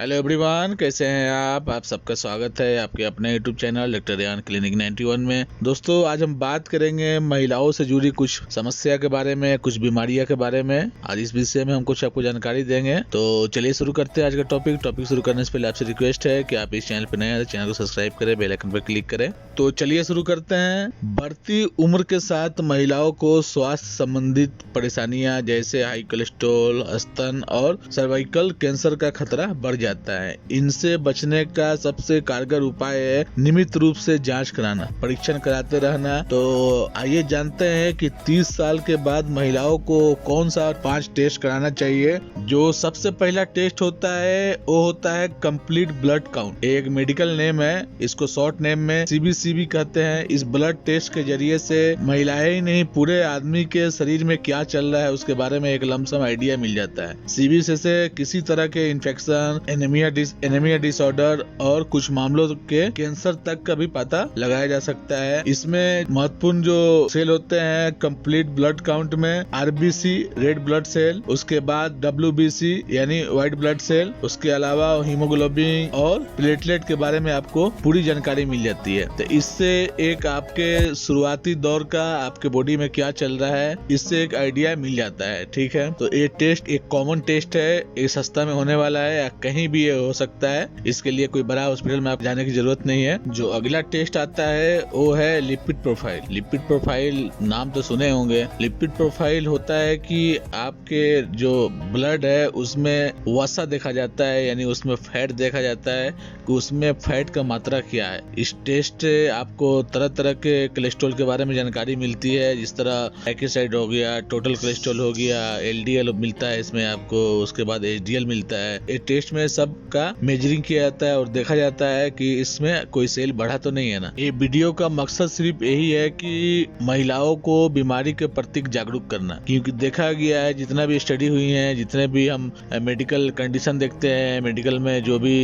Hello everyone, कैसे हैं आप सबका स्वागत है आपके अपने YouTube channel doctor Ryan clinic 91 में। दोस्तों, आज हम बात करेंगे महिलाओं से जुड़ी कुछ समस्या के बारे में, कुछ बीमारियां के बारे में। आज इस विषय में हम कुछ आपको जानकारी देंगे। तो चलिए शुरू करते हैं आज का टॉपिक शुरू करने से पहले आपसे रिक्वेस्ट है कि आप इस चैनल पर नए हैं तो चैनल को सब्सक्राइब करें, बेल आइकन पर क्लिक करें। तो चलिए शुरू करते हैं। बढ़ती उम्र के साथ महिलाओं को स्वास्थ्य संबंधित परेशानियां जैसे हाई कोलेस्ट्रॉल, स्तन और सर्वाइकल कैंसर का खतरा बढ़ जाता है। इनसे बचने का सबसे कारगर उपाय है नियमित रूप से जांच कराना, परीक्षण कराते रहना। तो आइए जानते हैं कि 30 साल के बाद महिलाओं को कौन सा 5 टेस्ट कराना चाहिए। जो सबसे पहला टेस्ट होता है वो होता है कंप्लीट ब्लड काउंट। एक मेडिकल नेम है, इसको शॉर्ट नेम में CBC कहते हैं। इस ब्लड टेस्ट के जरिए से महिलाएं ही नहीं, पूरे आदमी के शरीर में क्या चल रहा है उसके बारे में एक लमसम आइडिया मिल जाता है। CBC से किसी तरह के इन्फेक्शन, एनीमिया डिसऑर्डर और कुछ मामलों के कैंसर तक का भी पता लगाया जा सकता है। इसमें महत्वपूर्ण जो सेल होते हैं कंप्लीट ब्लड काउंट में RBC रेड ब्लड सेल, उसके बाद WBC यानी व्हाइट ब्लड सेल, उसके अलावा हीमोग्लोबिन और प्लेटलेट के बारे में आपको पूरी जानकारी मिल जाती है। तो इससे एक आपके शुरुआती दौर का आपके बॉडी में क्या चल रहा है इससे एक आइडिया मिल जाता है। ठीक है, तो ये टेस्ट एक कॉमन टेस्ट है, ये सस्ता में होने वाला है, कहीं भी ये हो सकता है। इसके लिए कोई बड़ा हॉस्पिटल में आप जाने की जरूरत नहीं है। जो अगला टेस्ट आता है वो है लिपिड प्रोफाइल। लिपिड प्रोफाइल नाम तो सुने होंगे। लिपिड प्रोफाइल होता है कि आपके जो ब्लड है उसमें वसा देखा जाता है, यानी उसमें फैट देखा जाता है कि उसमें फैट का मात्रा क्या है। इस टेस्ट आपको तरह तरह के कोलेस्ट्रॉल के बारे में जानकारी मिलती है, जिस तरह ट्राइग्लिसराइड हो गया, टोटल कोलेस्ट्रॉल हो गया, LDL मिलता है इसमें आपको, उसके बाद HDL मिलता है। इस टेस्ट में सब का मेजरिंग किया जाता है और देखा जाता है कि इसमें कोई सेल बढ़ा तो नहीं है ना। ये वीडियो का मकसद सिर्फ यही है कि महिलाओं को बीमारी के प्रति जागरूक करना, क्योंकि देखा गया है जितना भी स्टडी हुई है, जितने भी हम मेडिकल कंडीशन देखते हैं, मेडिकल में जो भी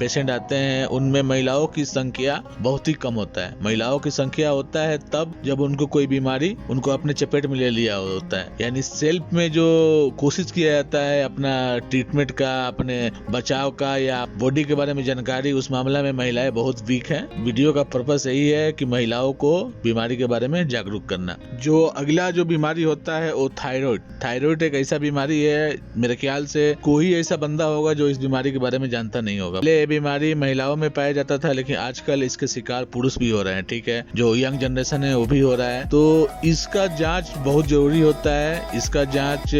पेशेंट आते हैं उनमें महिलाओं की संख्या बहुत ही कम होता है। महिलाओं की संख्या होता है तब जब उनको कोई बीमारी उनको अपने चपेट में ले लिया होता है, यानी सेल्फ में जो कोशिश किया जाता है अपना ट्रीटमेंट का, अपने बचाव का या बॉडी के बारे में जानकारी, उस मामला में महिलाएं बहुत वीक हैं। वीडियो का पर्पस यही है कि महिलाओं को बीमारी के बारे में जागरूक करना। जो अगला जो बीमारी होता है वो थायराइड। थायराइड एक ऐसा बीमारी है, मेरे ख्याल से कोई ऐसा बंदा होगा जो इस बीमारी के बारे में जानता नहीं होगा। पहले ये बीमारी महिलाओं में पाया जाता था, लेकिन आजकल इसके शिकार पुरुष भी हो रहे हैं। ठीक है, जो यंग जनरेशन है वो भी हो रहा है। तो इसका जांच बहुत जरूरी होता है। इसका जांच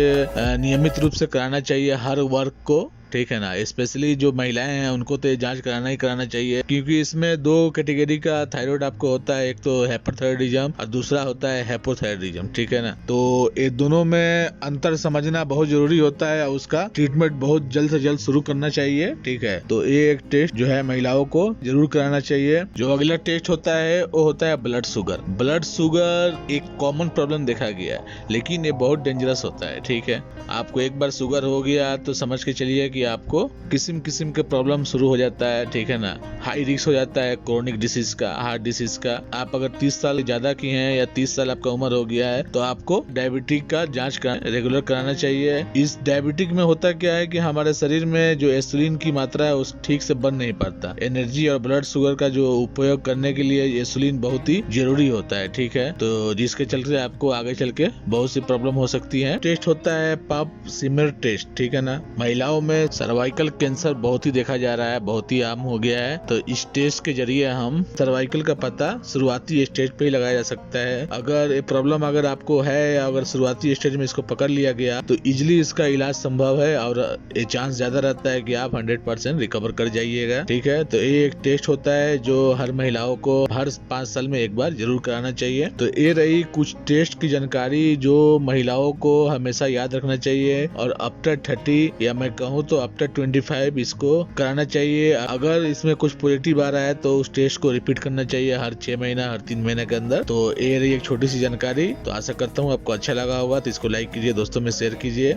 नियमित रूप से कराना चाहिए हर वर्ग को। ठीक है ना, स्पेशली जो महिलाएं हैं उनको तो जांच कराना ही कराना चाहिए, क्योंकि इसमें 2 कैटेगरी का थायराइड आपको होता है। एक तो हाइपरथायराइडिज्म और दूसरा होता है हाइपोथायराइडिज्म। ठीक है ना, तो ये दोनों में अंतर समझना बहुत जरूरी होता है और उसका ट्रीटमेंट बहुत जल्द से जल्द शुरू करना चाहिए। ठीक है, तो ये एक टेस्ट जो है महिलाओं को जरूर कराना चाहिए। जो अगला टेस्ट होता है वो होता है ब्लड शुगर। ब्लड शुगर एक कॉमन प्रॉब्लम देखा गया है, लेकिन ये बहुत डेंजरस होता है। ठीक है, आपको एक बार शुगर हो गया तो समझ के चलिए कि आपको किस्म किस्म के प्रॉब्लम शुरू हो जाता है। ठीक है ना, हाई रिस्क हो जाता है क्रोनिक डिसीज का, हार्ट डिसीज का। आप अगर 30 साल ज्यादा की हैं या 30 साल आपका उम्र हो गया है तो आपको डायबिटिक का जांच रेगुलर कराना चाहिए। इस डायबिटिक में होता क्या है कि हमारे शरीर में जो इंसुलिन की मात्रा है उस ठीक से बन नहीं पाता। एनर्जी और ब्लड शुगर का जो उपयोग करने के लिए इंसुलिन बहुत ही जरूरी होता है। ठीक है, तो जिसके चलते आपको आगे चल के बहुत सी प्रॉब्लम हो सकती है। टेस्ट होता है पाप स्मीयर टेस्ट। ठीक है ना, महिलाओं में सर्वाइकल कैंसर बहुत ही देखा जा रहा है, बहुत ही आम हो गया है। तो इस टेस्ट के जरिए हम सर्वाइकल का पता शुरुआती स्टेज पे ही लगाया जा सकता है। अगर ये प्रॉब्लम अगर आपको है या अगर शुरुआती स्टेज में इसको पकड़ लिया गया तो इजिली इसका इलाज संभव है और ये चांस ज्यादा रहता है कि आप 100% रिकवर कर जाइएगा। ठीक है, तो ये एक टेस्ट होता है जो हर महिलाओं को हर 5 साल में एक बार जरूर कराना चाहिए। तो ये रही कुछ टेस्ट की जानकारी जो महिलाओं को हमेशा याद रखना चाहिए और आफ्टर 30 या मैं कहूँ तो आफ्टर 25 इसको कराना चाहिए। अगर इसमें कुछ पॉजिटिव आ रहा है तो उस टेस्ट को रिपीट करना चाहिए हर 6 महीना, हर 3 महीने के अंदर। तो ये रही एक छोटी सी जानकारी। तो आशा करता हूँ आपको अच्छा लगा होगा, तो इसको लाइक कीजिए, दोस्तों में शेयर कीजिए।